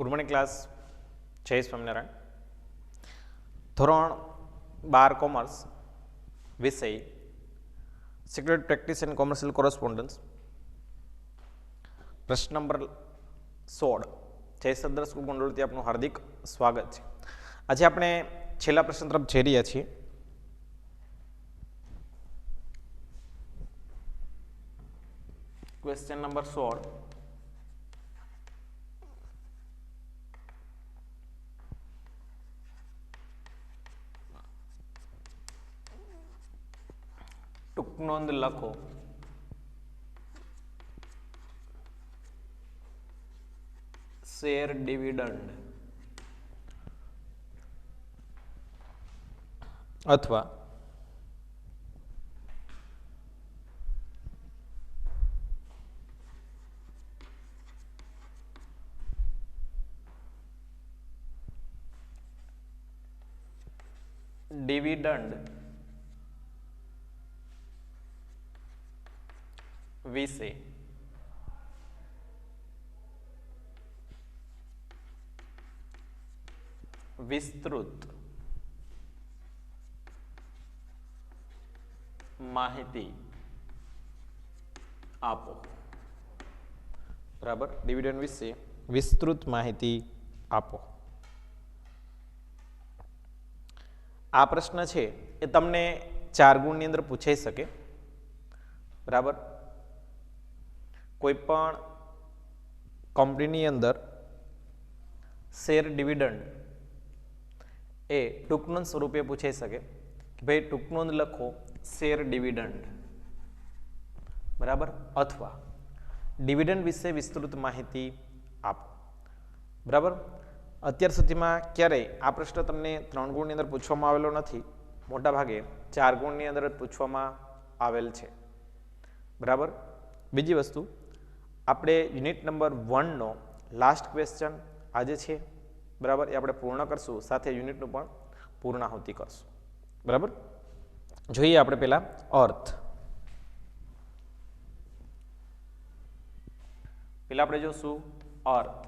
Good morning class. જય સ્વામિનારાયણ. ધોરણ 12 commerce વિષય secret practice and commercial correspondence, પ્રશ્ન નંબર 16. જય સદર સ્કૂલ ગોંડલથી આપનું હાર્દિક સ્વાગત છે. આજે આપણે છેલ્લા પ્રશ્ન તરફ જઈ રહ્યા છીએ. Question number 16. ટૂંક નોંધ લખો. શેર ડિવિડન્ડ અથવા ડિવિડન્ડ વિશે વિસ્તૃત માહિતી આપો. બરાબર, ડિવિડન્ડ વિશે વિસ્તૃત માહિતી આપો. આ પ્રશ્ન છે એ તમને 4 ગુણની અંદર પૂછાઈ શકે. બરાબર, કોઈ પણ કંપનીની અંદર શેર ડિવિડન્ડ એ ટૂંકનોંધ સ્વરૂપે પૂછાઈ શકે કે ભાઈ ટૂંકનોંધ લખો શેર ડિવિડન્ડ. બરાબર, અથવા ડિવિડન્ડ વિશે વિસ્તૃત માહિતી આપો. બરાબર, અત્યાર સુધીમાં ક્યારેય આ પ્રશ્ન તમને 3 ગુણની અંદર પૂછવામાં આવેલો નથી. મોટા ભાગે 4 ગુણની અંદર પૂછવામાં આવેલ છે. બરાબર, બીજી વસ્તુ, આપણે યુનિટ નંબર 1નો લાસ્ટ ક્વેશ્ચન આજે છે. બરાબર, એ આપણે પૂર્ણ કરશું, સાથે યુનિટનું પણ પૂર્ણાહુતિ કરશું. બરાબર, જોઈએ આપણે પહેલા અર્થ. પહેલા આપણે જોશું અર્થ.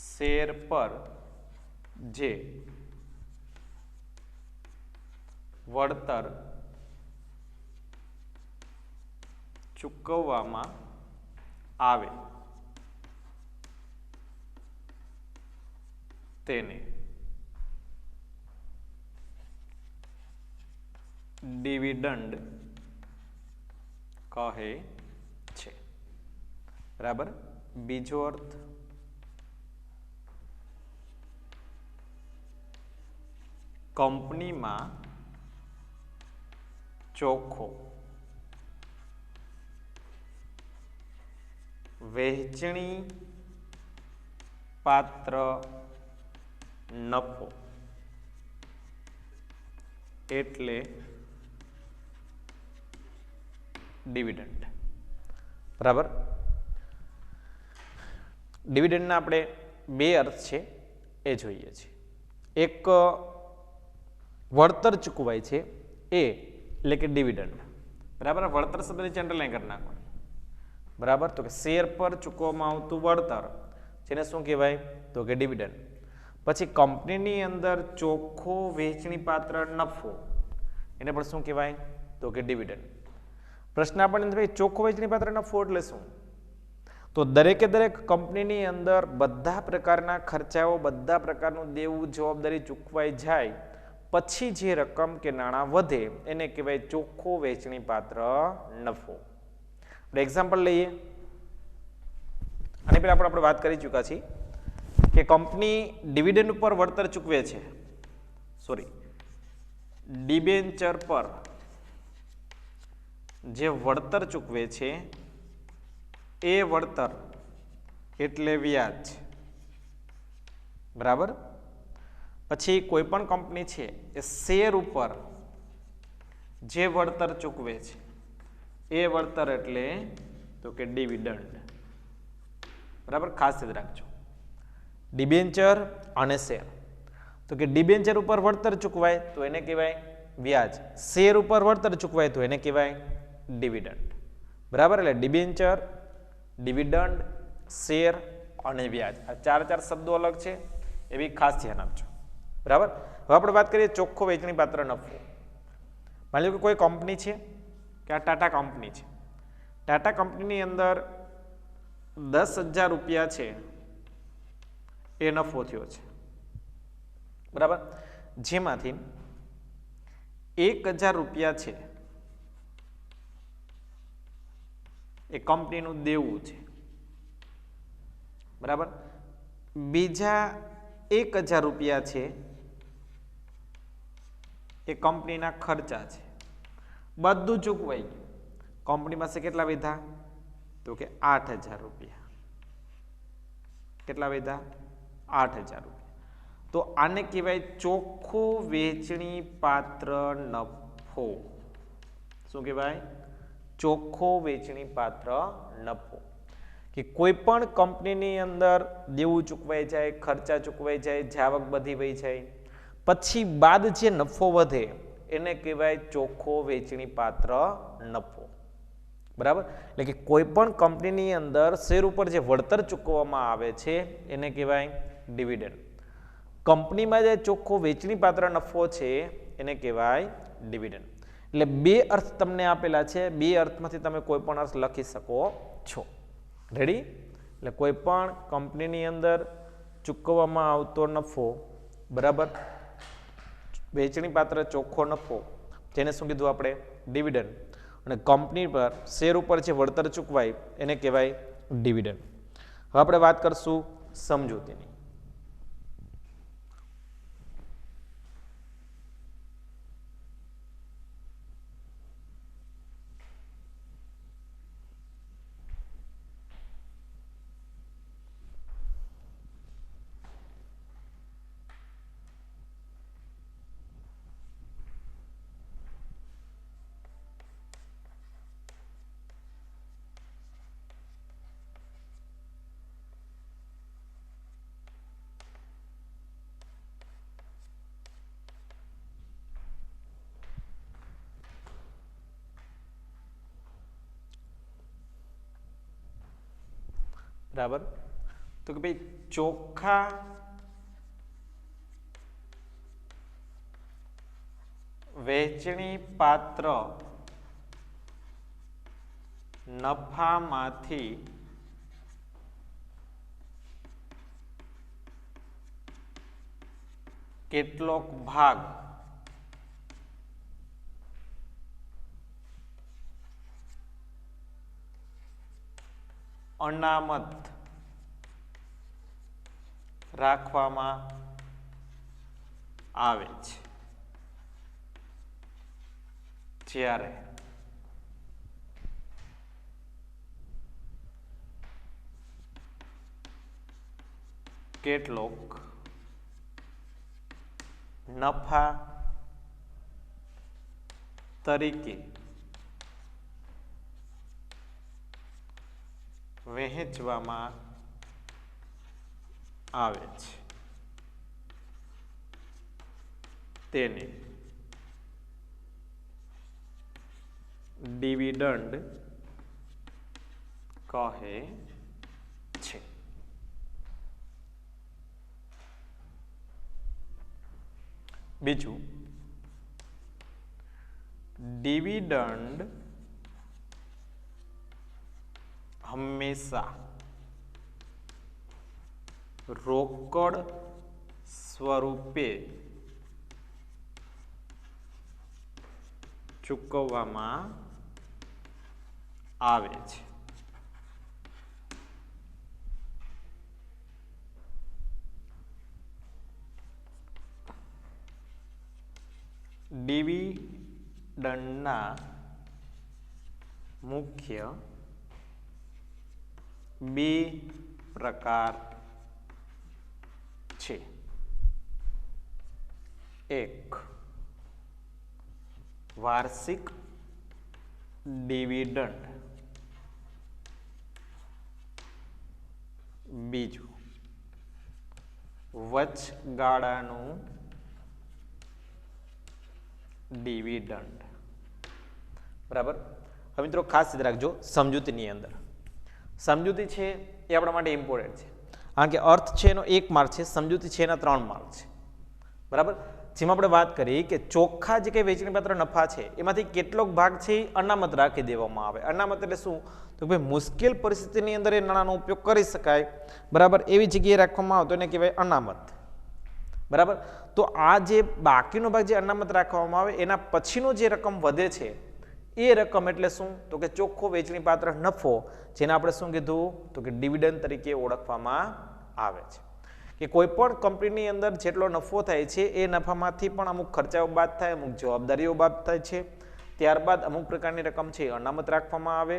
શેર પર જે વળતર ચૂકવવામાં આવે તેને ડિવિડન્ડ કહે છે. બરાબર, બીજો અર્થ કંપનીમાં ચોખ્ખો વહેંચણી પાત્ર નફો એટલે ડિવિડન્ડ. બરાબર, ડિવિડન્ડના આપણે 2 અર્થ છે એ જોઈએ છીએ. એક વળતર ચૂકવાય છે એ એટલે કે ડિવિડન્ડ. બરાબર, વળતર શબ્દની અંડરલાઈન કરી નાખો. બરાબર, તો કે શેર પર ચૂકવવામાં આવતું વળતર જેને શું કહેવાય તો કે ડિવિડન્ડ. પછી કંપનીની અંદર ચોખ્ખો વહેંચણી પાત્ર નફો એને પણ શું કહેવાય તો કે ડિવિડન્ડ. પ્રશ્ન આપણને ભાઈ ચોખ્ખો વહેંચણી પાત્ર નફો એટલે શું? તો દરેકે દરેક કંપનીની અંદર બધા પ્રકારના ખર્ચાઓ, બધા પ્રકારનું દેવું જવાબદારી ચૂકવાઈ જાય પછી જે રકમ કે નાણાં વધે એને કહેવાય ચોખ્ખો વહેંચણી પાત્ર નફો. એક્ઝામ્પલ લઈએ. આની પહેલા આપણે વાત કરી ચૂક્યા છીએ કે કંપની ડિવિડન્ડ ઉપર વળતર ચૂકવે છે, ડિબેન્ચર પર જે વળતર ચૂકવે છે એ વળતર એટલે વ્યાજ. બરાબર, પછી કોઈ પણ કંપની છે એ શેર ઉપર જે વળતર ચૂકવે છે એ વળતર એટલે તો કે ડિવિડન્ડ. બરાબર, ખાસ યાદ રાખજો. ડિબેન્ચર અને શેર. તો કે ડિબેન્ચર ઉપર વળતર ચૂકવાય તો એને કહેવાય વ્યાજ, શેર ઉપર વળતર ચૂકવાય તો એને કહેવાય ડિવિડન્ડ. બરાબર, એટલે ડિબેન્ચર, ડિવિડન્ડ, શેર અને વ્યાજ, આ ચાર શબ્દો અલગ છે, એવી ખાસ ધ્યાન આપજો. બરાબર. હવે આપણે વાત કરીએ ચોખ્ખો વેચણી પાત્ર નફો. માની લો કે કોઈ કંપની છે કે આ ટાટા કંપની છે. ટાટા કંપનીની અંદર 10,000 રૂપિયા છે એ નફો થયો છે. બરાબર, જેમાંથી 1,000 રૂપિયા છે એ કંપનીનું દેવું છે. બરાબર, બીજા 1,000 રૂપિયા છે એ કંપનીના ખર્ચા છે. બધું ચૂકવાઈ ગયું. કંપની પાસે કેટલા વધ્યા? તો કે 8,000 રૂપિયા. કેટલા વધ્યા? 8,000 રૂપિયા. તો આને કહેવાય ચોખ્ખો વેચણી પાત્ર નફો. શું કહેવાય? ચોખ્ખો વેચણી પાત્ર નફો. કે કોઈ પણ કંપનીની અંદર દેવું ચૂકવાઈ જાય, ખર્ચા ચૂકવાઈ જાય, જાવક બધી વહી જાય, પછી બાદ જે નફો વધે એને કહેવાય ચોખ્ખો વેચણી પાત્ર નફો. બરાબર, એટલે કે કોઈ પણ કંપનીની અંદર શેર ઉપર જે વળતર ચૂકવવામાં આવે છે એને કહેવાય ડિવિડન્ડ. કંપનીમાં જે ચોખ્ખો વેચણી પાત્ર નફો છે એને કહેવાય ડિવિડન્ડ. એટલે બે અર્થ તમને આપેલા છે, બે અર્થમાંથી તમે કોઈ પણ અર્થ લખી શકો છો. રેડી? એટલે કોઈ પણ કંપનીની અંદર ચૂકવવામાં આવતો નફો, બરાબર, વેચણી પાત્ર ચોખ્ખો નફો, જેને શું કીધું આપણે? ડિવિડન્ડ. અને કંપની પર શેર ઉપર જે વળતર ચૂકવાય એને કહેવાય ડિવિડન્ડ. હવે આપણે વાત કરશું સમજૂતીની. બરાબર, તો કે ભાઈ ચોખ્ખા વેચણી પાત્ર નફામાંથી કેટલોક ભાગ અનામત રાખવામાં આવે છે. જ્યારે કેટલોક નફા તરીકે વહેંચવામાં આવે છે, તેને ડિવિડન્ડ કહે છે. બીજું, ડિવિડન્ડ હંમેશા રોકડ સ્વરૂપે ચૂકવવામાં આવે છે. ડિવિડન્ડના મુખ્ય બે પ્રકાર છે. એક વાર્ષિક ડિવિડન્ડ, બીજું વચગાળાનું ડિવિડન્ડ. બરાબર. હવે મિત્રો ખાસ યાદ રાખજો, સમજૂતીની અંદર સમજૂતી છે એ આપણા માટે ઇમ્પોર્ટન્ટ છે, કારણ કે અર્થ છે એનો 1 માર્ક છે, સમજૂતી છે એના 3 માર્ક છે. બરાબર. જેમાં આપણે વાત કરી કે ચોખ્ખા જે કંઈ વેચણીપાત્ર નફા છે એમાંથી કેટલોક ભાગ છે એ અનામત રાખી દેવામાં આવે. અનામત એટલે શું? તો ભાઈ મુશ્કેલ પરિસ્થિતિની અંદર એ નાણાંનો ઉપયોગ કરી શકાય, બરાબર, એવી જગ્યાએ રાખવામાં આવતો એને કહેવાય અનામત. બરાબર. તો આ જે બાકીનો ભાગ જે અનામત રાખવામાં આવે એના પછીનો જે રકમ વધે છે એ રકમ એટલે શું? તો કે ચોખ્ખો વેચણીપાત્ર નફો, જેને આપણે શું કીધું? તો કે ડિવિડન્ડ તરીકે ઓળખવામાં આવે છે. કે કોઈ પણ કંપનીની અંદર જેટલો નફો થાય છે એ નફામાંથી પણ અમુક ખર્ચાઓ બાદ થાય, અમુક જવાબદારીઓ બાદ થાય છે, ત્યારબાદ અમુક પ્રકારની રકમ છે અનામત રાખવામાં આવે.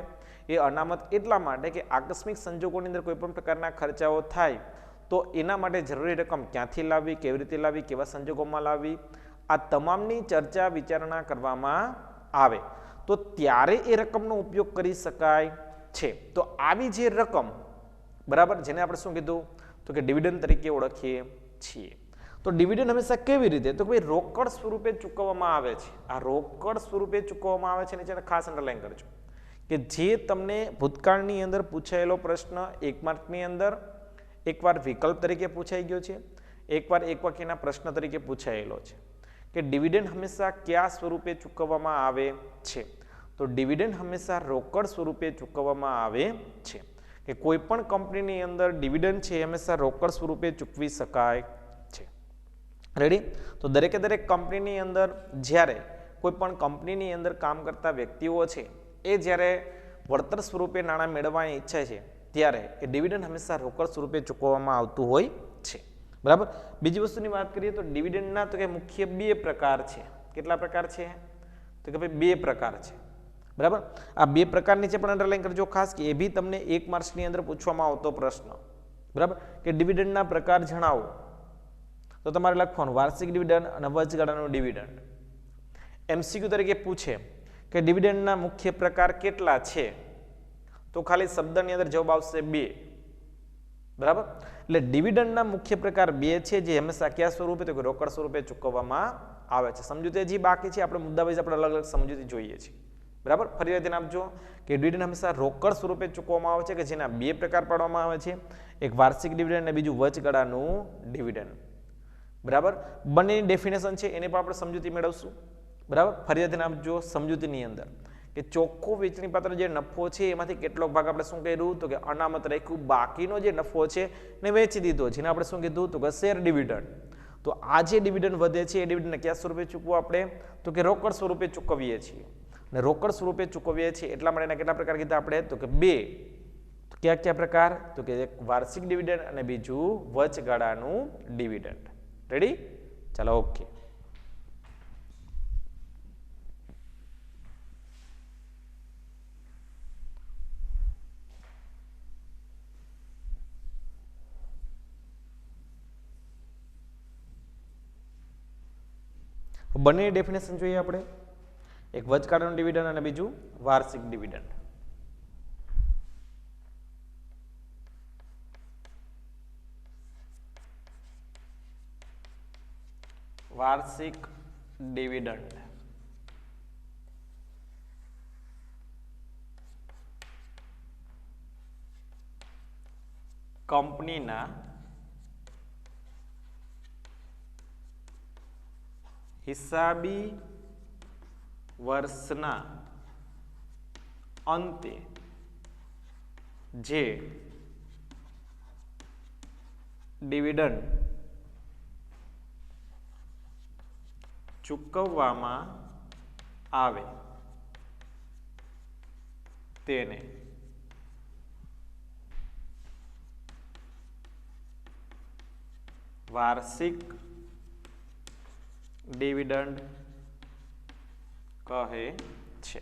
એ અનામત એટલા માટે કે આકસ્મિક સંજોગોની અંદર કોઈ પણ પ્રકારના ખર્ચાઓ થાય તો એના માટે જરૂરી રકમ ક્યાંથી લાવવી, કેવી રીતે લાવવી, કેવા સંજોગોમાં લાવવી, આ તમામની ચર્ચા વિચારણા કરવામાં આવે તો ત્યારે એ રકમનો ઉપયોગ કરી શકાય છે. તો આવી જે રકમ, બરાબર, જેને આપણે શું કીધું? તો કે ડિવિડન્ડ તરીકે ઓળખીએ છીએ. તો ડિવિડન્ડ હંમેશા કેવી રીતે? તો ભાઈ રોકડ સ્વરૂપે ચૂકવવામાં આવે છે. આ રોકડ સ્વરૂપે ચૂકવવામાં આવે છે, નીચે ખાસ અંડરલાઈન કરજો કે જે તમને ભૂતકાળની અંદર પૂછાયેલો પ્રશ્ન 1 માર્કની અંદર એકવાર વિકલ્પ તરીકે પૂછાઈ ગયો છે, એકવાર એક વાક્યના પ્રશ્ન તરીકે પૂછાયેલો છે કે ડિવિડન્ડ હંમેશા કયા સ્વરૂપે ચૂકવવામાં આવે છે? તો ડિવિડન્ડ હંમેશા રોકડ સ્વરૂપે ચૂકવવામાં આવે છે. કે કોઈ પણ કંપનીની અંદર ડિવિડન્ડ છે હંમેશા રોકડ સ્વરૂપે ચૂકવી શકાય છે. રેડી? તો દરેકે દરેક કંપનીની અંદર જ્યારે કોઈ પણ કંપનીની અંદર કામ કરતા વ્યક્તિઓ છે એ જ્યારે વળતર સ્વરૂપે નાણાં મેળવવાની ઈચ્છા છે ત્યારે એ ડિવિડન્ડ હંમેશા રોકડ સ્વરૂપે ચૂકવવામાં આવતું હોય છે. બરાબર. બીજી વસ્તુની વાત કરીએ તો ડિવિડન્ડના તો કે મુખ્ય 2 પ્રકાર છે. કેટલા પ્રકાર છે? તો કે ભાઈ 2 પ્રકાર છે. બરાબર. આ 2 પ્રકાર નીચે પણ અંડરલાઈન કરજો ખાસ, કે એ બી તમને 1 માર્ક્સની અંદર પૂછવામાં આવતો પ્રશ્ન. બરાબર. કે ડિવિડન્ડના પ્રકાર જણાવો. તો તમારે લખવાનું વાર્ષિક ડિવિડન્ડ અને વચગાળાનું ડિવિડન્ડ. MCQ તરીકે પૂછે કે ડિવિડન્ડના મુખ્ય પ્રકાર કેટલા છે? તો ખાલી શબ્દની અંદર જવાબ આવશે 2. બરાબર. એટલે ડિવિડન્ડના મુખ્ય પ્રકાર 2 છે, જે હંમેશા કયા સ્વરૂપે? તો કે રોકડ સ્વરૂપે ચૂકવવામાં આવે છે. સમજૂતી હજી બાકી છે, આપણે મુદ્દા વાઇઝ આપણે અલગ અલગ સમજૂતી જોઈએ છીએ. બરાબર. ફરી ધ્યાન આપજો કે ડિવિડન્ડ હંમેશા રોકડ સ્વરૂપે ચૂકવવામાં આવે છે, કે જેના 2 પ્રકાર પાડવામાં આવે છે, એક વાર્ષિક ડિવિડન્ડ અને બીજું વચગાળાનું ડિવિડન્ડ. બરાબર. બંનેની ડેફિનેશન છે એને પણ આપણે સમજૂતી મેળવશું. બરાબર. ફરી ધ્યાન આપજો સમજૂતીની અંદર કે ચોખ્ખો વેચણીપાત્ર જે નફો છે એમાંથી કેટલોક ભાગ આપણે શું કર્યું? તો કે અનામત રાખ્યું, બાકીનો જે નફો છે એને વેચી દીધો, જેને આપણે શું કીધું? તો કે શેર ડિવિડન્ડ. તો આ જે ડિવિડન્ડ વધે છે એ ડિવિડન્ડને કયા સ્વરૂપે ચૂકવવું આપણે? તો કે રોકડ સ્વરૂપે ચૂકવીએ છીએ. અને રોકડ સ્વરૂપે ચૂકવીએ છીએ એટલા માટે એના કેટલા પ્રકાર કીધા આપણે? તો કે 2. તો કયા કયા પ્રકાર? તો કે એક વાર્ષિક ડિવિડન્ડ અને બીજું વચગાળાનું ડિવિડન્ડ. રેડી? ચાલો, ઓકે. બંને ડેફિનેશન જોઈએ આપણે, એક વચગાળાનું ડિવિડન્ડ અને બીજું વાર્ષિક ડિવિડન્ડ. વાર્ષિક ડિવિડન્ડ કંપનીના હિસાબી વર્ષના અંતે જે ડિવિડન્ડ ચૂકવવામાં આવે તેને વાર્ષિક ડિવિડન્ડ કહે છે.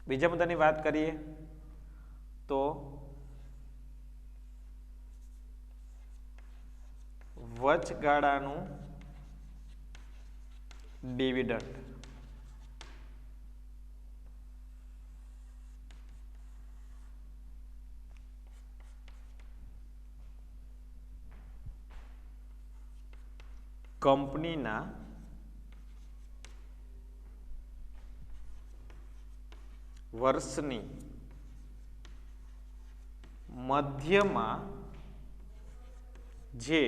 બીજા મુદ્દાની વાત કરીએ તો વચગાળાનું ડિવિડન્ડ કંપનીના વર્ષની મધ્યમાં જે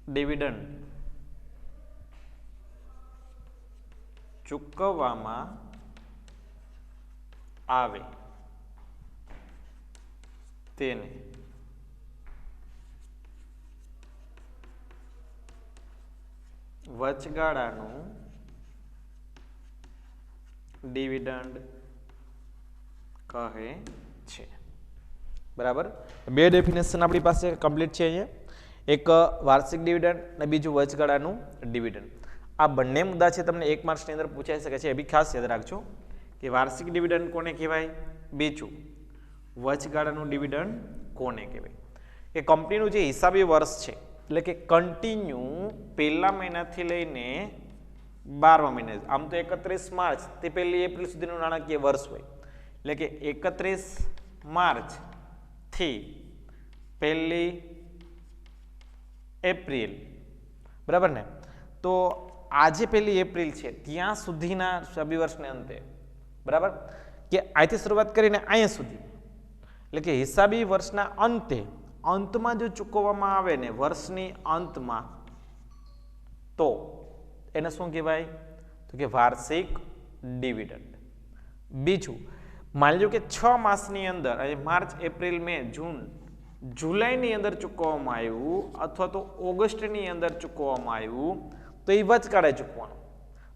ડિવિડન્ડ ચૂકવવામાં આવે તેને વચગાળાનું ડિવિડન્ડ કહે છે. બરાબર, બે ડેફિનેશન આપણી પાસે કમ્પ્લીટ છે અહીંયા. એક વાર્ષિક ડિવિડન્ડ અને બીજું વચગાળાનું ડિવિડન્ડ. આ બંને મુદ્દા છે તમને 1 માર્ક્સની અંદર પૂછાઈ શકે છે. એ બી ખાસ યાદ રાખજો કે વાર્ષિક ડિવિડન્ડ કોને કહેવાય, બીજું વચગાળાનું ડિવિડન્ડ કોને કહેવાય. એ કંપનીનું જે હિસાબી વર્ષ છે એટલે કે કન્ટિન્યુ પહેલા મહિનાથી લઈને 12મા મહિના, આમ તો 31 માર્ચ તે 1 એપ્રિલ સુધીનું નાણાકીય વર્ષ હોય એટલે કે 31 માર્ચ થી 1 એપ્રિલ, બરાબર ને. તો આજે 1 એપ્રિલ છે ત્યાં સુધીના હિસાબી વર્ષને અંતે, બરાબર, કે અહીંથી શરૂઆત કરીને અહીંયા સુધી એટલે કે હિસાબી વર્ષના અંતમાં જો ચૂકવવામાં આવે ને વર્ષની અંતમાં, તો એને શું કહેવાય, તો કે વાર્ષિક ડિવિડન્ડ. બીજું, માની લો કે 6 માસની અંદર માર્ચ, એપ્રિલ, મે, જૂન, જુલાઈની અંદર ચૂકવવામાં આવ્યું અથવા તો ઓગસ્ટની અંદર ચૂકવવામાં આવ્યું, તો એ વચગાળે ચૂકવવાનું,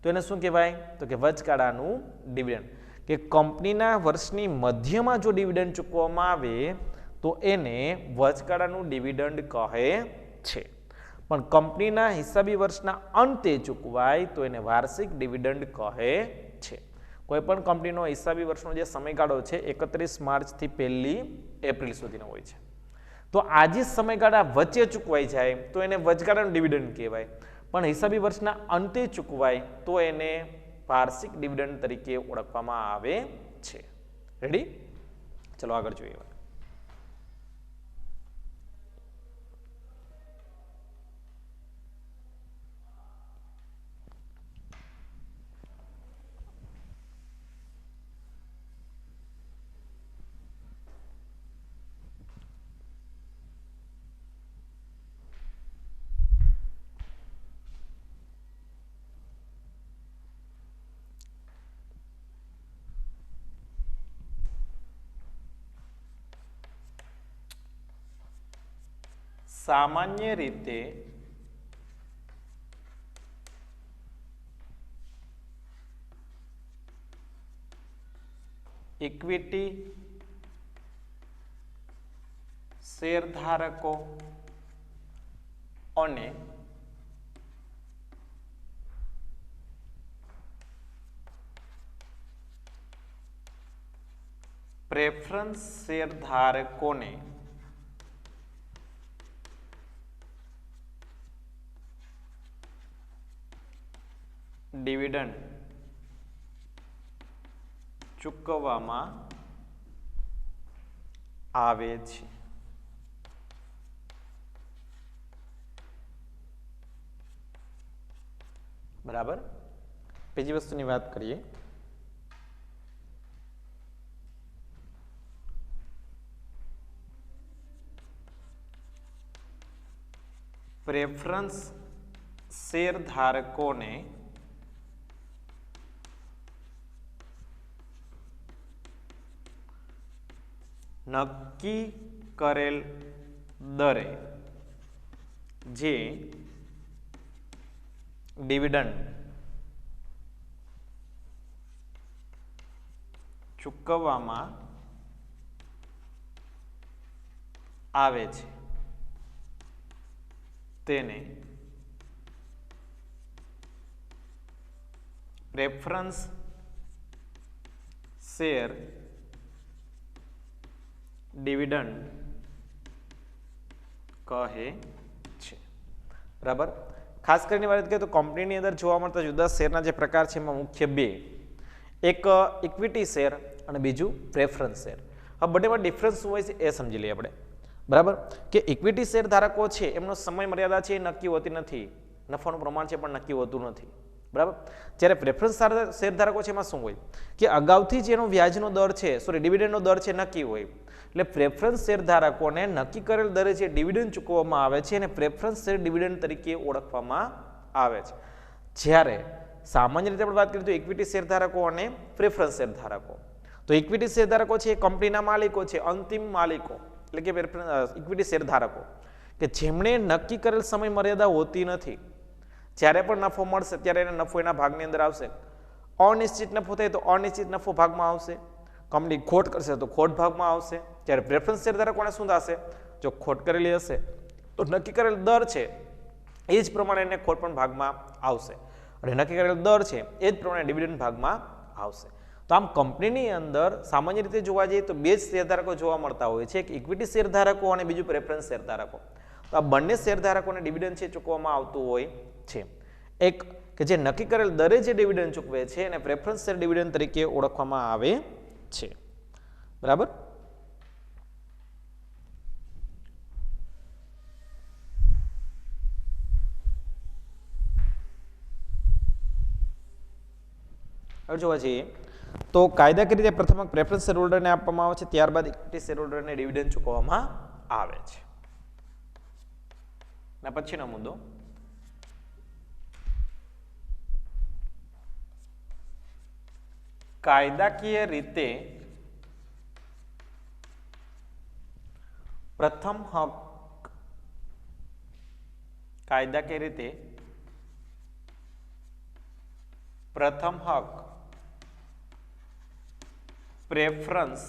તો એને શું કહેવાય, તો કે વચગાળાનું ડિવિડન્ડ. કે કંપનીના વર્ષની મધ્યમાં જો ડિવિડન્ડ ચૂકવવામાં આવે તો એને વચગાળાનું ડિવિડન્ડ કહે છે. પણ કંપનીના હિસાબી વર્ષના અંતે ચૂકવાય તો એને વાર્ષિક ડિવિડન્ડ કહે છે. કોઈ પણ કંપનીનો હિસાબી વર્ષનો જે સમયગાળો છે 31 માર્ચથી 1 એપ્રિલ સુધીનો હોય છે, તો આ જે સમયગાળા વચ્ચે ચૂકવાઈ જાય તો એને વચગાળાનું ડિવિડન્ડ કહેવાય. પણ હિસાબી વર્ષના અંતે ચૂકવાય તો એને વાર્ષિક ડિવિડન્ડ તરીકે ઓળખવામાં આવે છે. રેડી? ચલો આગળ જોઈએ. સામાન્ય રીતે ઇક્વિટી શેરધારકો અને પ્રેફરન્સ શેરધારકોને ડિવિડન્ડ ચૂકવવામાં આવે છે. બરાબર. બીજી વસ્તુની વાત કરીએ. પ્રેફરન્સ શેરધારકોને નક્કી કરેલ દરે જે ડિવિડન્ડ ચૂકવવામાં આવે છે તેને પ્રેફરન્સ શેર ડિવિડન્ડ કહે છે. બરાબર. ખાસ કરીને વાત કરીએ તો કંપનીની અંદર જોવા મળતા જુદા શેરના જે પ્રકાર છે એમાં મુખ્ય બે, એક ઇક્વિટી શેર અને બીજું પ્રેફરન્સ શેર. હવે બંનેમાં ડિફરન્સ શું હોય છે એ સમજી લઈએ આપણે. બરાબર, કે ઇક્વિટી શેર ધારકો છે એમનો સમય મર્યાદા છે એ નક્કી હોતી નથી, નફાનું પ્રમાણ છે પણ નક્કી હોતું નથી. બરાબર. જ્યારે પ્રેફરન્સ શેરધારકો છે એમાં શું હોય કે અગાઉથી જ એનો વ્યાજનો દર છે, સોરી ડિવિડન્ડનો દર છે નક્કી હોય. એટલે પ્રેફરન્સ શેરધારકોને નક્કી કરેલ દરે જે ડિવિડન્ડ ચૂકવવામાં આવે છે અને પ્રેફરન્સ શેર ડિવિડન્ડ તરીકે ઓળખવામાં આવે છે. જ્યારે સામાન્ય રીતે આપણે વાત કરીએ તો ઇક્વિટી શેરધારકો અને પ્રેફરન્સ શેરધારકો, તો ઇક્વિટી શેરધારકો છે એ કંપનીના માલિકો છે, અંતિમ માલિકો એટલે કે ઇક્વિટી શેરધારકો કે જેમણે નક્કી કરેલ સમય મર્યાદા હોતી નથી. જ્યારે પણ નફો મળશે ત્યારે એને નફો એના ભાગની અંદર આવશે. અનિશ્ચિત નફો થાય તો અનિશ્ચિત નફો ભાગમાં આવશે. કંપની ખોટ કરશે તો ખોટ ભાગમાં આવશે. જ્યારે પ્રેફરન્સ શેરધારકોને શું થશે, જો ખોટ કરેલી હશે તો નક્કી કરેલ દર છે એ જ પ્રમાણે એને ખોટ પણ ભાગમાં આવશે અને નક્કી કરેલ દર છે એ જ પ્રમાણે ડિવિડન્ડ ભાગમાં આવશે. તો આમ કંપનીની અંદર સામાન્ય રીતે જોવા જઈએ તો બે જ શેરધારકો જોવા મળતા હોય છે, એક ઇક્વિટી શેરધારકો અને બીજું પ્રેફરન્સ શેરધારકો. તો આ બંને શેરધારકોને ડિવિડન્ડ છે ચૂકવવામાં આવતું હોય છે. એક કે જે નક્કી કરેલ દરે જે ડિવિડન્ડ ચૂકવે છે અને પ્રેફરન્સ શેર ડિવિડન્ડ તરીકે ઓળખવામાં આવે છે. બરાબર. હવે જોવા જઈએ તો કાયદાકીય રીતે પ્રથમ પ્રેફરન્સ શેર હોલ્ડરને આપવામાં આવે છે, ત્યારબાદ ઇક્વિટી શેર હોલ્ડરને ડિવિડન્ડ ચૂકવવામાં આવે છે. અને પછીનો મુદ્દો કાયદાકીય રીતે પ્રથમ હક, કાયદાકીય રીતે પ્રથમ હક પ્રેફરન્સ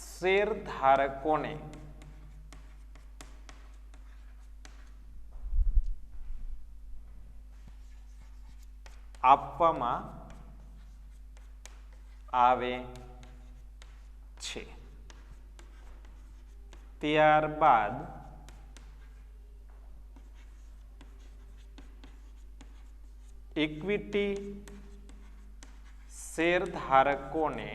શેરધારકોને આપવામાં આવે છે. ત્યારબાદ ઇક્વિટી શેરધારકોને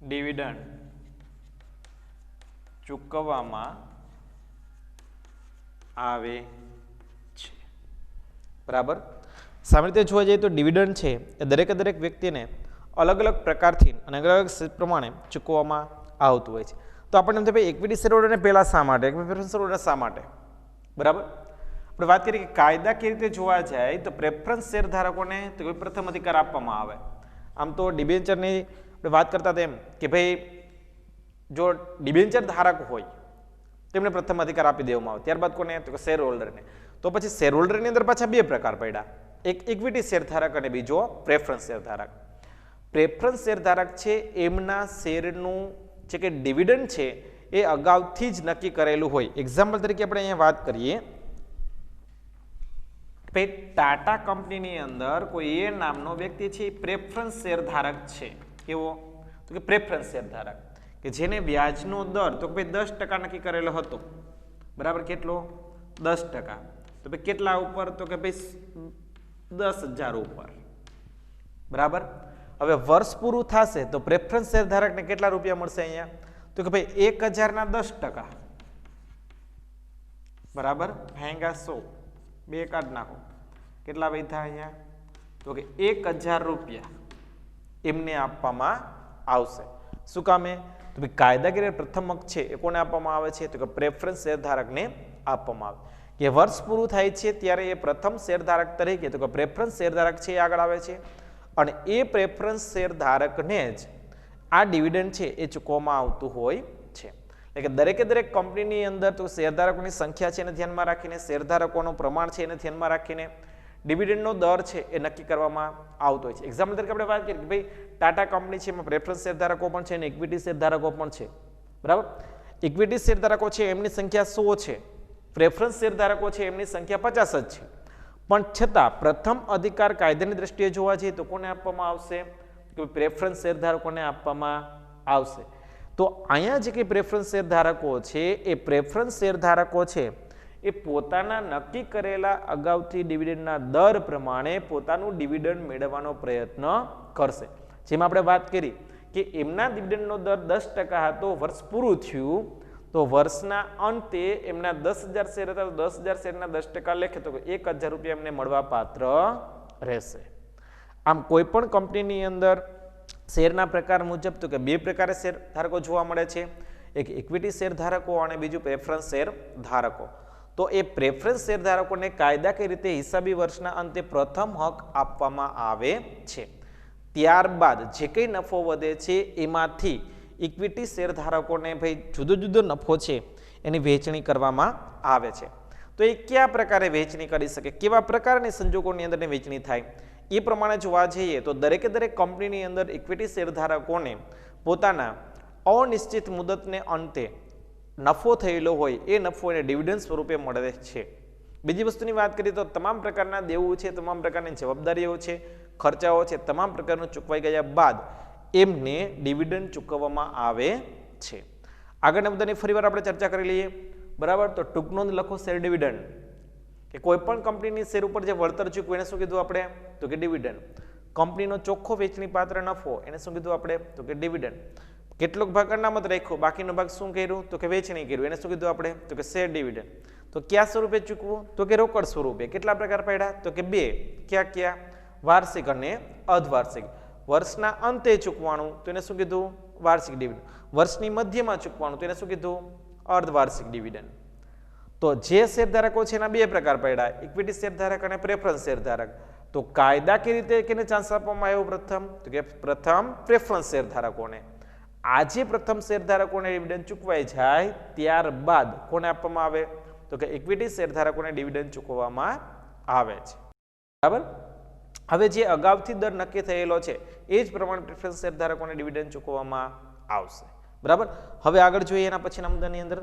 ડિવિડન્ડ ચૂકવવામાં આવે છે. બરાબર. સામાન્ય રીતે જોવા જઈએ તો ડિવિડન્ડ છે એ દરેક વ્યક્તિને અલગ અલગ પ્રકારથી અને અલગ અલગ પ્રમાણે ચૂકવવામાં આવતું હોય છે. તો આપણને એમ થાય ભાઈ ઇક્વિટી શેર હોલ્ડરને પહેલાં શા માટે, પ્રેફરન્સ શેર હોલ્ડર શા માટે? બરાબર. આપણે વાત કરીએ કે કાયદાકીય રીતે જોવા જાય તો પ્રેફરન્સ શેરધારકોને તો કોઈ પ્રથમ અધિકાર આપવામાં આવે. આમ તો ડિબેન્ચરની આપણે વાત કરતા તેમ કે ભાઈ જો ડિબેન્ચર ધારક હોય તેમને પ્રથમ અધિકાર આપી દેવામાં આવે. ત્યારબાદ કોને, તો શેર હોલ્ડરને. તો પછી શેર હોલ્ડરની અંદર પાછા બે પ્રકાર પડ્યા, એક ઇક્વિટી શેરધારક અને બીજો પ્રેફરન્સ શેરધારક. પ્રેફરન્સ શેરધારક છે એમના શેરનું જે કે ડિવિડન્ડ છે એ અગાઉથી જ નક્કી કરેલું હોય. એક્ઝામ્પલ તરીકે આપણે અહીંયા વાત કરીએ ભાઈ ટાટા કંપનીની અંદર કોઈ એ નામનો વ્યક્તિ છે પ્રેફરન્સ શેરધારક છે. કેવો, તો કે પ્રેફરન્સ શેરધારક કે જેને વ્યાજનો દર તો કે ભાઈ 10% નક્કી કરેલો હતો. બરાબર. કેટલો? 10%. તો ભાઈ કેટલા ઉપર, તો કે ભાઈ 10,000 ઉપર. બરાબર. હવે વર્ષ પૂરું થશે તો પ્રેફરન્સ શેરધારકને કેટલા રૂપિયા મળશે અહીંયા, તો કે ભાઈ 1,000 ના 10%. બરાબર. ભાંગ્યા 100, 2 કાઢ નાખો, કેટલા વધ્યા અહીંયા, તો કે 1,000 રૂપિયા એમને આપવામાં આવશે. શું કામે, તો ભાઈ કાયદાકીય પ્રથમ હક છે એ કોને આપવામાં આવે છે, તો કે પ્રેફરન્સ શેરધારકને આપવામાં આવે. કે વર્ષ પૂરું થાય છે ત્યારે એ પ્રથમ શેરધારક તરીકે, તો કે પ્રેફરન્સ શેરધારક છે એ આગળ આવે છે અને એ પ્રેફરન્સ શેરધારકને જ આ ડિવિડન્ડ છે એ ચૂકવવામાં આવતું હોય છે. એટલે કે દરેક કંપનીની અંદર તો શેરધારકોની સંખ્યા છે એને ધ્યાનમાં રાખીને, શેરધારકોનું પ્રમાણ છે એને ધ્યાનમાં રાખીને ડિવિડન્ડનો દર છે એ નક્કી કરવામાં આવતો હોય છે. એક્ઝામ્પલ તરીકે આપણે વાત કરીએ કે ભાઈ ટાટા કંપની છે એમાં પ્રેફરન્સ શેરધારકો પણ છે અને ઇક્વિટી શેરધારકો પણ છે. બરાબર. ઇક્વિટી શેરધારકો છે એમની સંખ્યા 100 છે, પ્રેફરન્સ શેરધારકો છે એમની સંખ્યા 50 જ છે. પણ છતાં પ્રથમ અધિકાર કાયદાની દ્રષ્ટિએ જોવા જઈએ તો કોને આપવામાં આવશે, કે પ્રેફરન્સ શેરધારકોને આપવામાં આવશે. તો અહીંયા જે કે પ્રેફરન્સ શેરધારકો છે એ પ્રેફરન્સ શેરધારકો છે એ પોતાના નક્કી કરેલા અગાઉથી ડિવિડન્ડના દર પ્રમાણે પોતાનું ડિવિડન્ડ મેળવવાનો પ્રયત્ન કરશે. જેમાં આપણે વાત કરી કે એમના ડિવિડન્ડનો દર 10% હતો, વર્ષ પૂરું થયું તો વર્ષના અંતે એમના 10,000 શેર હતા તો 10,000 શેરના 10% લેખે તો 1,000 રૂપિયા એમને મળવા પાત્ર રહેશે. આમ કોઈ પણ કંપનીની અંદર શેરના પ્રકાર મુજબ તો કે બે પ્રકારે શેર ધારકો જોવા મળે છે, એક ઇક્વિટી શેર ધારકો અને બીજું પ્રેફરન્સ શેર ધારકો. તો એ પ્રેફરન્સ શેર ધારકોને કાયદાકીય રીતે હિસાબી વર્ષના અંતે પ્રથમ હક આપવામાં આવે છે. ત્યારબાદ જે કંઈ નફો વધે છે એમાંથી ઇક્વિટી શેર ધારકોને ભાઈ જુદો જુદો નફો છે એની વહેંચણી કરવામાં આવે છે. તો એ કયા પ્રકારે વહેંચણી કરી શકે, કેવા પ્રકારની સંજોગોની અંદર વહેંચણી થાય એ પ્રમાણે જોવા જઈએ તો દરેકે દરેક કંપનીની અંદર ઇક્વિટી શેર ધારકોને પોતાના અનિશ્ચિત મુદતને અંતે નફો થયેલો હોય એ નફો એને ડિવિડન્ડ સ્વરૂપે મળે છે. બીજી વસ્તુની વાત કરીએ તો તમામ પ્રકારના દેવું છે, તમામ પ્રકારની જવાબદારીઓ છે, ખર્ચાઓ છે, તમામ પ્રકારનું ચૂકવાઈ ગયા બાદ એમને ડિવિડન્ડ ચૂકવવામાં આવે છે. આગળના મુદ્દાની ફરીવાર આપણે ચર્ચા કરી લઈએ, બરાબર. તો ટૂંક નોંધ લખો શેર ડિવિડન્ડ, કે કોઈ પણ કંપનીની શેર ઉપર જે વળતર ચૂકવું એને શું કીધું આપણે તો કે ડિવિડન્ડ. કંપનીનો ચોખ્ખો વેચણી પાત્ર નફો એને શું કીધું આપણે તો કે ડિવિડન્ડ. કેટલોક ભાગ અનામત રાખ્યો, બાકીનો ભાગ શું કર્યું તો કે વેચણી કર્યું, એને શું કીધું આપણે તો કે શેર ડિવિડન્ડ. તો કયા સ્વરૂપે ચૂકવું તો કે રોકડ સ્વરૂપે. કેટલા પ્રકાર પડ્યા તો કે બે. કયા કયા? વાર્ષિક અને અર્ધવાર્ષિક. વર્ષના અંતે ચૂકવાનું તો એને શું કીધું વાર્ષિક ડિવિડન્ડ. વર્ષની મધ્યમાં ચૂકવાનું તો એને શું કીધું અર્ધવાર્ષિક ડિવિડન્ડ. તો જે શેરધારકો છે એના બે પ્રકાર પડ્યા, ઇક્વિટી શેરધારક અને પ્રેફરન્સ શેરધારક. તો કાયદાકીય રીતે કેને ચાન્સ આપવામાં આવ્યો પ્રથમ તો કે પ્રથમ પ્રેફરન્સ શેરધારકોને. આજે પ્રથમ શેરધારકોને ડિવિડન્ડ ચૂકવાઈ જાય ત્યારબાદ કોને આપવામાં આવે તો કે ઇક્વિટી શેરધારકોને ડિવિડન્ડ ચૂકવવામાં આવે છે, બરાબર. હવે જે અગાઉથી દર નક્કી થયેલો છે એ જ પ્રમાણે પ્રેફરન્સ શેરધારકોને ડિવિડન્ડ ચૂકવવામાં આવશે, બરાબર. હવે આગળ જોઈએ એના પછીના મુદ્દાની અંદર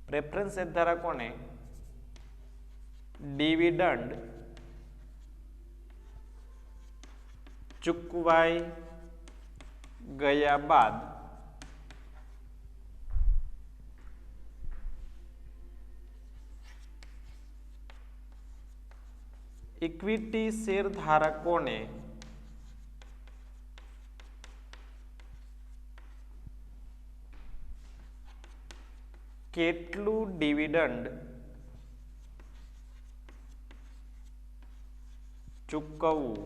પ્રેફરન્સ શેરધારકોને ડિવિડન્ડ ચૂકવાઈ ગયા બાદ ઇક્વિટી શેરધારકોને કેટલું ડિવિડન્ડ ચૂકવવું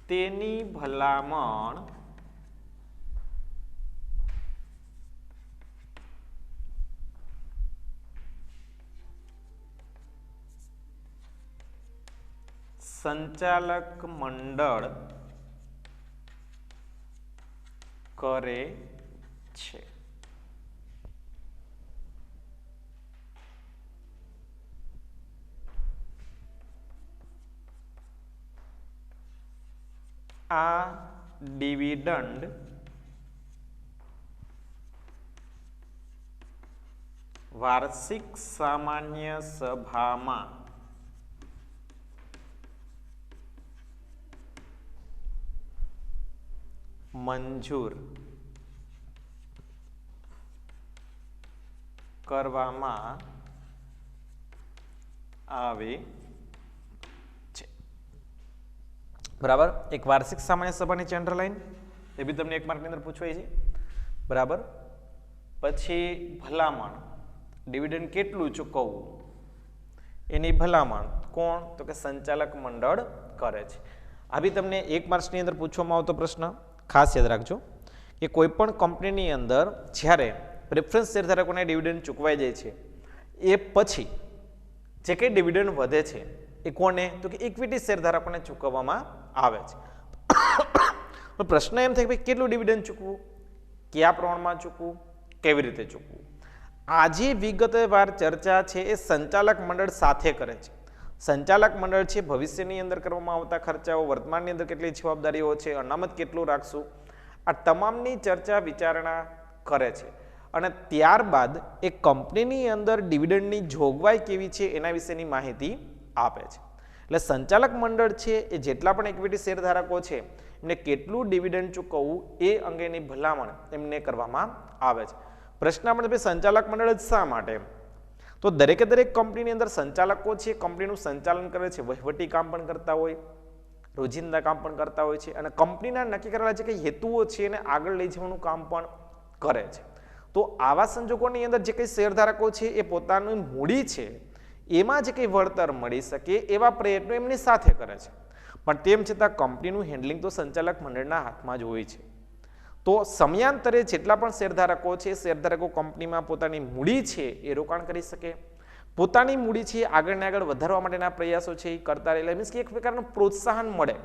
તેની ભલામણ સંચાલક મંડળ કરે છે. આ ડિવિડન્ડ વાર્ષિક સામાન્ય સભામાં મંજૂર કરવામાં આવે છે, બરાબર. એક વાર્ષિક સામાન્ય સભાની અંડરલાઈન એ બી તમને એક માર્કની અંદર પૂછવાય છે, બરાબર. પછી ભલામણ ડિવિડન્ડ કેટલું ચૂકવવું એની ભલામણ કોણ તો કે સંચાલક મંડળ કરે છે. આ બી તમને એક માર્ક્સની અંદર પૂછવામાં આવતો પ્રશ્ન, ખાસ યાદ રાખજો કે કોઈ પણ કંપનીની અંદર જ્યારે પ્રેફરન્સ શેરધારકોને ડિવિડન્ડ ચૂકવાઈ જાય છે એ પછી જે કંઈ ડિવિડન્ડ વધે છે એ કોને તો કે ઇક્વિટી શેરધારકોને ચૂકવવામાં આવે છે. પ્રશ્ન એમ થાય કે ભાઈ કેટલું ડિવિડન્ડ ચૂકવવું કયા પ્રમાણમાં ચૂકવું, કેવી રીતે ચૂકવું. આજે વિગતવાર ચર્ચા છે એ સંચાલક મંડળ સાથે કરે છે. સંચાલક મંડળ છે ભવિષ્યની અંદર કરવામાં આવતા ખર્ચાઓ, વર્તમાનની અંદર કેટલી જવાબદારીઓ છે, અનામત કેટલું રાખશું, આ તમામની ચર્ચા વિચારણા કરે છે. અને ત્યારબાદ એ કંપનીની અંદર ડિવિડન્ડની જોગવાઈ કેવી છે એના વિશેની માહિતી આપે છે. એટલે સંચાલક મંડળ છે એ જેટલા પણ ઇક્વિટી શેરધારકો છે એમને કેટલું ડિવિડન્ડ ચૂકવવું એ અંગેની ભલામણ એમને કરવામાં આવે છે. પ્રશ્ન આપણે સંચાલક મંડળ જ શા માટે? તો દરેકે દરેક કંપનીની અંદર સંચાલકો છે કંપનીનું સંચાલન કરે છે, વહીવટી કામ પણ કરતા હોય, રોજિંદા કામ પણ કરતા હોય છે અને કંપનીના નક્કી કરેલા જે કંઈ હેતુઓ છે એને આગળ લઈ જવાનું કામ પણ કરે છે. તો આવા સંજોગોની અંદર જે કંઈ શેરધારકો છે એ પોતાની મૂડી છે એમાં જે કંઈ વળતર મળી શકે એવા પ્રયત્નો એમની સાથે કરે છે. પણ તેમ છતાં કંપનીનું હેન્ડલિંગ તો સંચાલક મંડળના હાથમાં જ હોય છે. તો સમયાંતરે જેટલા પણ શેરધારકો છે શેરધારકો કંપનીમાં પોતાની મૂડી છે એ રોકાણ કરી શકે, પોતાની મૂડી છે આગળ ને આગળ વધારવા માટેના પ્રયાસો છે એ કરતા રહેલા, મીન્સ કે એક પ્રકારનું પ્રોત્સાહન મળે.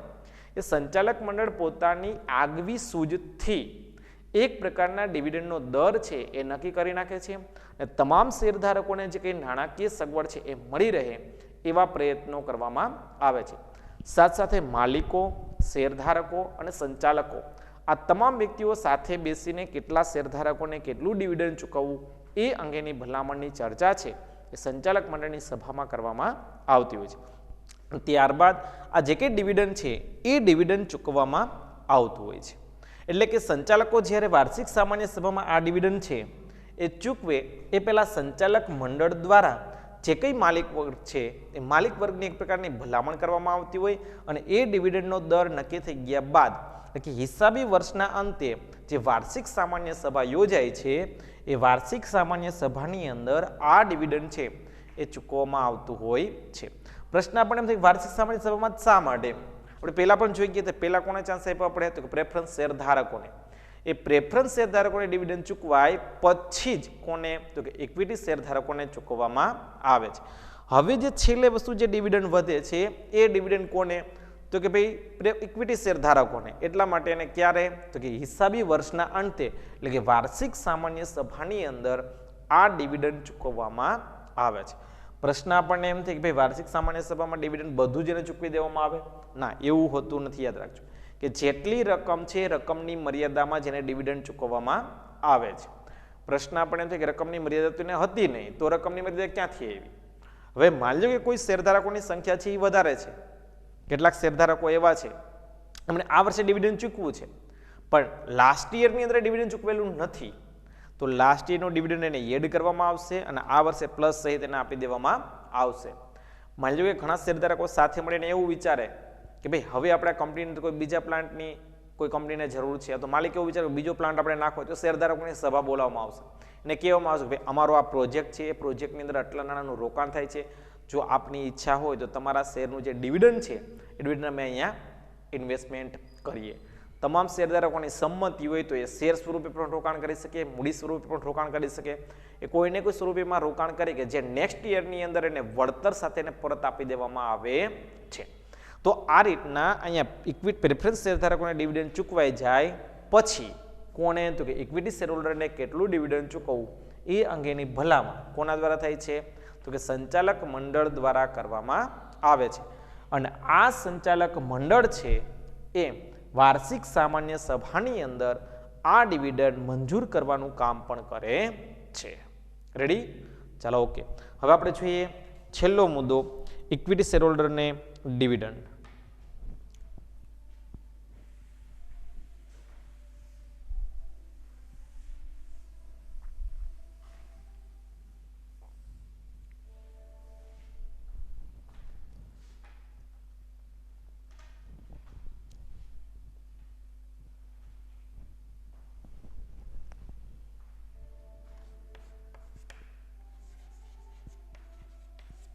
એ સંચાલક મંડળ પોતાની આગવી સૂઝથી એક પ્રકારના ડિવિડન્ડનો દર છે એ નક્કી કરી નાખે છે અને તમામ શેરધારકોને જે કંઈ નાણાકીય સગવડ છે એ મળી રહે એવા પ્રયત્નો કરવામાં આવે છે. સાથે સાથે માલિકો, શેરધારકો અને સંચાલકો આ તમામ વ્યક્તિઓ સાથે બેસીને કેટલા શેરધારકોને કેટલું ડિવિડન્ડ ચૂકવવું એ અંગેની ભલામણની ચર્ચા છે એ સંચાલક મંડળની સભામાં કરવામાં આવતી હોય છે. ત્યારબાદ આ જે કંઈ ડિવિડન્ડ છે એ ડિવિડન્ડ ચૂકવવામાં આવતું હોય છે. એટલે કે સંચાલકો જ્યારે વાર્ષિક સામાન્ય સભામાં આ ડિવિડન્ડ છે એ ચૂકવે એ પહેલાં સંચાલક મંડળ દ્વારા જે કંઈ માલિક વર્ગ છે એ માલિક વર્ગની એક પ્રકારની ભલામણ કરવામાં આવતી હોય અને એ ડિવિડન્ડનો દર નક્કી થઈ ગયા બાદ એટલે કે હિસાબી વર્ષના અંતે જે વાર્ષિક સામાન્ય સભા યોજાય છે એ વાર્ષિક સામાન્ય સભાની અંદર આ ડિવિડન્ડ છે એ ચૂકવવામાં આવતું હોય છે. પ્રશ્ન આપણને એમ થાય વાર્ષિક સામાન્ય સભામાં શા માટે? આપણે પહેલાં પણ જોઈ ગયા તો પહેલાં કોને ચાન્સ આપ્યો આપણે? તો કે પ્રેફરન્સ શેરધારકોને. એ પ્રેફરન્સ શેરધારકોને ડિવિડન્ડ ચૂકવાય પછી જ કોને? તો કે ઇક્વિટી શેરધારકોને ચૂકવવામાં આવે છે. હવે જે છેલ્લે વસ્તુ જે ડિવિડન્ડ વધે છે એ ડિવિડન્ડ કોને? તો કે ભાઈ ઇક્વિટી શેરધારકોને. એટલા માટે એને ક્યારે? તો કે હિસાબી વર્ષના અંતે એટલે કે વાર્ષિક સામાન્ય સભાની અંદર આ ડિવિડન્ડ ચૂકવવામાં આવે છે. પ્રશ્ન આપણને એમ થાય કે ભાઈ વાર્ષિક સામાન્ય સભામાં ડિવિડન્ડ બધું જ એને ચૂકવી દેવામાં આવે? ના, એવું હોતું નથી. યાદ રાખજો કે જેટલી રકમ છે રકમની મર્યાદામાં જેને ડિવિડન્ડ ચૂકવવામાં આવે છે. પ્રશ્ન આપણને એમ થાય કે રકમની મર્યાદા તો એને હતી નહીં, તો રકમની મર્યાદા ક્યાંથી આવી? હવે માની લો કે કોઈ શેરધારકોની સંખ્યા છે એ વધારે છે, કેટલાક શેરધારકો એવા છે એમણે આ વર્ષે ડિવિડન્ડ ચૂકવું છે પણ લાસ્ટ યરની અંદર ડિવિડન્ડ ચૂકવેલું નથી, તો લાસ્ટ યરનો ડિવિડન્ડ એને એડ કરવામાં આવશે અને આ વર્ષે પ્લસ સહિત એને આપી દેવામાં આવશે. માની લો કે ઘણા શેરધારકો સાથે મળીને એવું વિચારે કે ભાઈ હવે આપણે કંપનીની કોઈ બીજા પ્લાન્ટની કોઈ કંપનીને જરૂર છે, તો માલિક એવું વિચારે બીજો પ્લાન્ટ આપણે નાખો, તો શેરધારકોની સભા બોલાવવામાં આવશે અને કહેવામાં આવશે કે ભાઈ અમારો આ પ્રોજેક્ટ છે એ પ્રોજેક્ટની અંદર આટલા નાણાંનું રોકાણ થાય છે, જો આપની ઈચ્છા હોય તો તમારા શેરનું જે ડિવિડન્ડ છે એ ડિવિડન્ડ અમે અહીંયા ઇન્વેસ્ટમેન્ટ કરીએ. તમામ શેરધારકોની સંમતિ હોય તો એ શેર સ્વરૂપે પણ રોકાણ કરી શકે, મૂડી સ્વરૂપે પણ રોકાણ કરી શકે, એ કોઈને કોઈ સ્વરૂપેમાં રોકાણ કરી કે જે નેક્સ્ટ યરની અંદર એને વળતર સાથે એને પરત આપી દેવામાં આવે છે. તો આ રીતના અહીંયા ઇક્વિટી પ્રેફરન્સ શેરધારકોને ડિવિડન્ડ ચૂકવાઈ જાય પછી કોને? તો કે ઇક્વિટી શેરહોલ્ડરને કેટલું ડિવિડન્ડ ચૂકવવું એ અંગેની ભલામણ કોના દ્વારા થાય છે? તો કે સંચાલક મંડળ દ્વારા કરવામાં આવે છે. અને આ સંચાલક મંડળ છે એ વાર્ષિક સામાન્ય સભાની અંદર આ ડિવિડન્ડ મંજૂર કરવાનું કામ પણ કરે છે. રેડી? ચાલો, ઓકે. હવે આપણે જોઈએ છેલ્લો મુદ્દો, ઇક્વિટી શેરહોલ્ડરને ડિવિડન્ડ.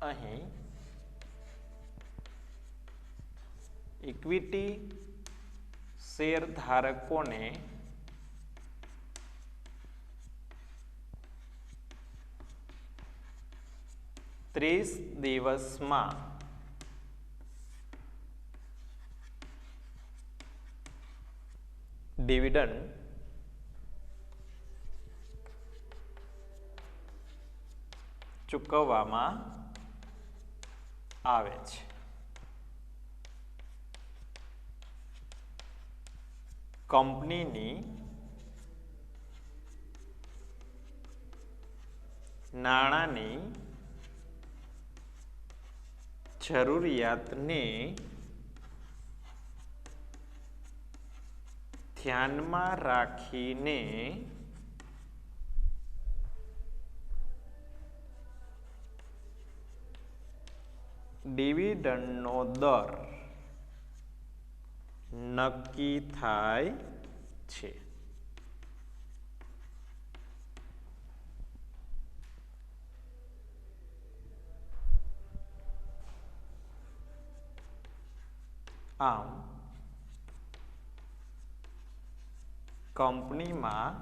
અહીં ઇક્વિટી શેરધારકોને ત્રીસ દિવસમાં ડિવિડન્ડ ચૂકવવામાં આવે છે. કંપનીની નાણાંની જરૂરિયાતને ધ્યાનમાં રાખીને ડિવિડન્ડનો દર નક્કી થાય છે. આમ કંપનીમાં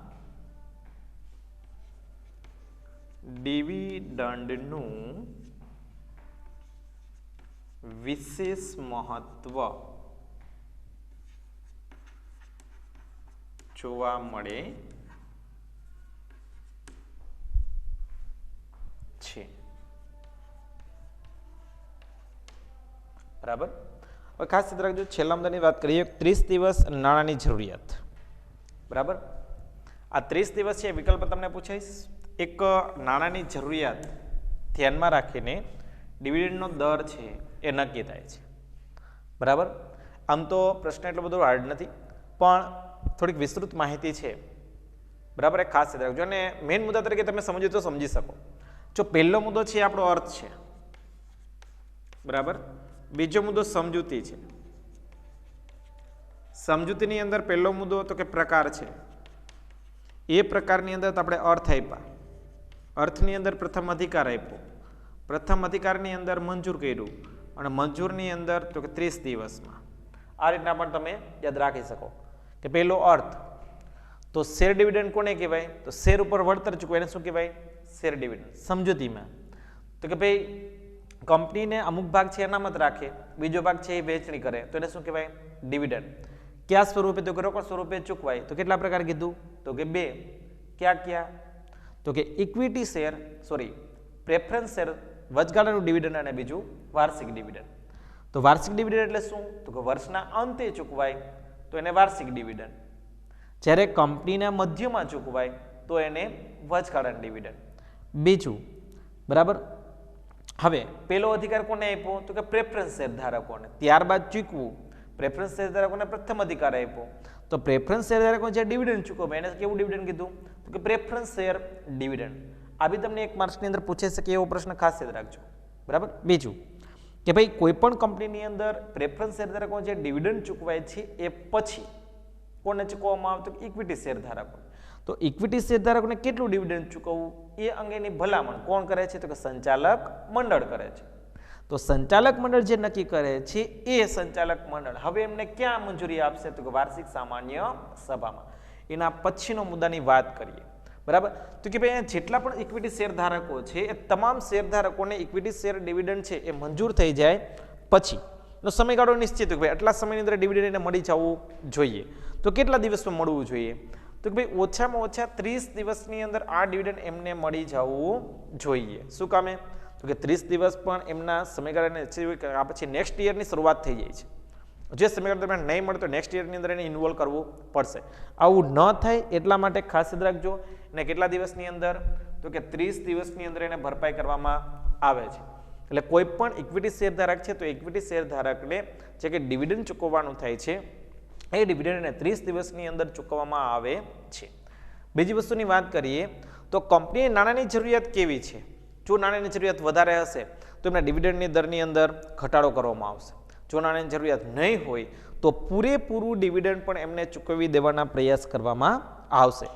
ડિવિડન્ડનું વિશેષ મહત્વ જોવા મળે છે. બરાબર. હવે ખાસ યાદ રાખજો, છેલ્લા મુદ્દાની વાત કરીએ. 30 દિવસ નાણાંની જરૂરિયાત. બરાબર. આ 30 દિવસ છે વિકલ્પ તમને પૂછાઈશ. એક નાણાંની જરૂરિયાત ધ્યાનમાં રાખીને ડિવિડન્ડનો દર છે એ નક્કી થાય છે. બરાબર. આમ તો પ્રશ્ન એટલો બધો હાર્ડ નથી, પણ થોડીક વિસ્તૃત માહિતી છે. બરાબર. એ ખાસ યાદ રાખજો અને મેઇન મુદ્દા તરીકે તમે સમજો તો સમજી શકો. જો પહેલો મુદ્દો છે આપણો અર્થ છે. બરાબર. બીજો મુદ્દો સમજૂતી છે. સમજૂતીની અંદર પહેલો મુદ્દો તો કે પ્રકાર છે. એ પ્રકારની અંદર તો આપણે અર્થ આપ્યા. અર્થની અંદર પ્રથમ અધિકાર આપ્યો. પ્રથમ અધિકારની અંદર મંજૂર કર્યું અને મંજૂરની અંદર તો કે 30 દિવસમાં. આ રીતના પણ તમે યાદ રાખી શકો કે પહેલો અર્થ તો શેર ડિવિડન્ડ કોને કહેવાય? તો શેર ઉપર વળતર ચૂકવે એને શું કહેવાય? Share dividend. સમજૂતીમાં તો કે ભાઈ કંપનીને અમુક ભાગ છે અનામત રાખે, બીજો ભાગ છે એ વેચણી કરે તો એને શું કહેવાય? ડિવિડન્ડ. કયા સ્વરૂપે? તો કે રોકડ સ્વરૂપે ચૂકવાય. તો કેટલા પ્રકાર કીધું? તો કે 2. ક્યાં? તો કે ઇક્વિટી શેર, પ્રેફરન્સ શેર વચગાળાનું ડિવિડન્ડ અને બીજું વાર્ષિક ડિવિડન્ડ. તો વાર્ષિક ડિવિડન્ડ એટલે શું? તો કે વર્ષના અંતે ચૂકવાય તો એને વાર્ષિક ડિવિડન્ડ. જ્યારે કંપનીના મધ્યમાં ચૂકવાય તો એને વચગાળાનું ડિવિડન્ડ. બીજું. બરાબર. હવે પેલો અધિકાર કોને આપ્યો? તો કે પ્રેફરન્સ શેર ધારકોને. ત્યારબાદ ચૂકવું. પ્રેફરન્સ શેર ધારકોને પ્રથમ અધિકાર આપ્યો. તો પ્રેફરન્સ શેર ધારકો જે ડિવિડન્ડ ચૂકવે એને કેવું ડિવિડન્ડ કીધું? તો કે પ્રેફરન્સ શેર ડિવિડન્ડ. આ બી તમને 1 માર્ક્સની અંદર પૂછાઈ શકે એવો પ્રશ્ન ખાસ યાદ રાખજો. બરાબર. બીજું કે ભાઈ કોઈ પણ કંપનીની અંદર પ્રેફરન્સ શેર ધારકો જે ડિવિડન્ડ ચૂકવાય છે એ પછી કોને ચૂકવવામાં આવે? તો ઇક્વિટી શેર ધારકો. તો ઇક્વિટી શેર ધારકોને કેટલું ડિવિડન્ડ ચૂકવવું એ અંગેની ભલામણ કોણ કરે છે? તો કે સંચાલક મંડળ કરે છે. તો સંચાલક મંડળ જે નક્કી કરે છે એ સંચાલક મંડળ હવે એમને ક્યાં મંજૂરી આપશે? તો કે વાર્ષિક સામાન્ય સભામાં. એના પછીનો મુદ્દાની વાત કરીએ. બરાબર. તો કે ભાઈ જેટલા પણ ઇક્વિટી શેર ધારકો છે એ તમામ શેર ધારકોને ઇક્વિટી શેર ડિવિડન્ડ છે એ મંજૂર થઈ જાય પછી નો સમયગાળો નિશ્ચિત કે ભાઈ આટલા સમયની અંદર ડિવિડન્ડ એને મળી જવું જોઈએ. તો કેટલા દિવસમાં મળવું જોઈએ? તો કે ભાઈ ઓછામાં ઓછા 30 દિવસની અંદર આ ડિવિડન્ડ એમને મળી જવું જોઈએ. શું કામે? તો કે 30 દિવસ પણ એમના સમયગાળાને આ પછી નેક્સ્ટ યરની શરૂઆત થઈ જાય છે. જે સમયગાળા દરમિયાન નહીં મળે તો નેક્સ્ટ યરની અંદર એને ઇન્વોલ્વ કરવું પડશે. આવું ન થાય એટલા માટે ખાસ યાદ રાખજો. અને કેટલા દિવસની અંદર? તો કે 30 દિવસની અંદર એને ભરપાઈ કરવામાં આવે છે. એટલે કોઈ પણ ઇક્વિટી શેર ધારક છે તો ઇક્વિટી શેર ધારકને જે કે ડિવિડન્ડ ચૂકવવાનું થાય છે એ ડિવિડન્ડને 30 દિવસની અંદર ચૂકવવામાં આવે છે. બીજી વસ્તુની વાત કરીએ તો કંપનીની નાણાંની જરૂરિયાત કેવી છે? જો નાણાંની જરૂરિયાત વધારે હશે તો એમના ડિવિડન્ડની દરની અંદર ઘટાડો કરવામાં આવશે. જો નાણાંની જરૂરિયાત નહીં હોય તો પૂરેપૂરું ડિવિડન્ડ પણ એમને ચૂકવી દેવાના પ્રયાસ કરવામાં આવશે.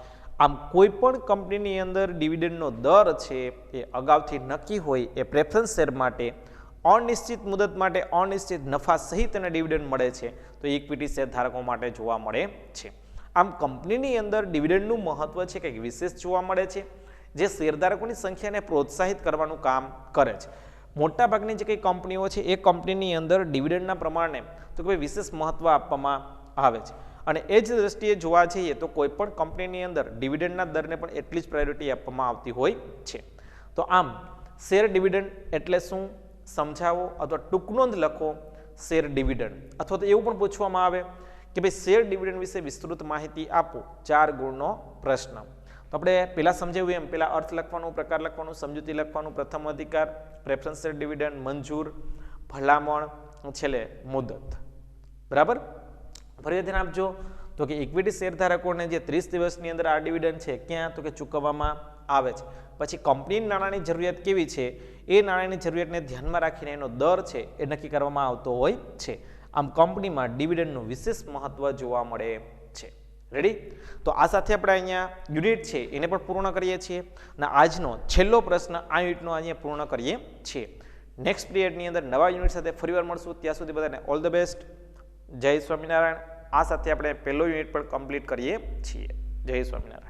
આમ કોઈ પણ કંપનીની અંદર ડિવિડન્ડનો દર છે એ અગાઉથી નક્કી હોય એ પ્રેફરન્સ શેર માટે અનિશ્ચિત મુદત માટે અનિશ્ચિત નફા સહિત એને ડિવિડન્ડ મળે છે તો ઇક્વિટી શેર ધારકો માટે જોવા મળે છે. આમ કંપનીની અંદર ડિવિડન્ડનું મહત્વ છે કંઈક વિશેષ જોવા મળે છે જે શેરધારકોની સંખ્યાને પ્રોત્સાહિત કરવાનું કામ કરે છે. મોટાભાગની જે કંઈ કંપનીઓ છે એ કંપનીની અંદર ડિવિડન્ડના પ્રમાણને તો કોઈ વિશેષ મહત્વ આપવામાં આવે છે. અને એ જ દ્રષ્ટિએ જોવા જઈએ તો કોઈ પણ કંપનીની અંદર ડિવિડન્ડના દરને પણ એટલી જ પ્રાયોરિટી આપવામાં આવતી હોય છે. તો આમ શેર ડિવિડન્ડ એટલે શું સમજાવો અથવા ટૂંક નોંધ લખો શેર ડિવિડન્ડ. અથવા તો એવું પણ પૂછવામાં આવે કે ભાઈ શેર ડિવિડન્ડ વિશે વિસ્તૃત માહિતી આપો, 4 ગુણનો પ્રશ્ન. તો આપણે પહેલાં સમજાવ્યું એમ પહેલાં અર્થ લખવાનું, પ્રકાર લખવાનું, સમજૂતી લખવાનું, પ્રથમ અધિકાર, પ્રેફરન્સ શેર ડિવિડન્ડ, મંજૂર, ભલામણ, છેલ્લે મુદત. બરાબર. ફરી ધ્યાન આપજો તો કે ઇક્વિટી શેરધારકોને જે 30 દિવસની અંદર આ ડિવિડન્ડ છે ક્યાં તો કે ચૂકવવામાં આવે છે. પછી કંપનીની નાણાંની જરૂરિયાત કેવી છે એ નાણાંની જરૂરિયાતને ધ્યાનમાં રાખીને એનો દર છે એ નક્કી કરવામાં આવતો હોય છે. આમ કંપનીમાં ડિવિડન્ડનું વિશેષ મહત્વ જોવા મળે છે. રેડી? તો આ સાથે આપણે અહીંયા યુનિટ છે એને પણ પૂર્ણ કરીએ છીએ અને આજનો છેલ્લો પ્રશ્ન આ યુનિટનો અહીંયા પૂર્ણ કરીએ છીએ. નેક્સ્ટ પિરિયડની અંદર નવા યુનિટ સાથે ફરીવાર મળશું. ત્યાં સુધી બધાને ઓલ ધ બેસ્ટ. જય સ્વામિનારાયણ. આ સાથે આપણે પહેલો યુનિટ પણ કમ્પ્લીટ કરીએ છીએ. જય સ્વામિનારાયણ.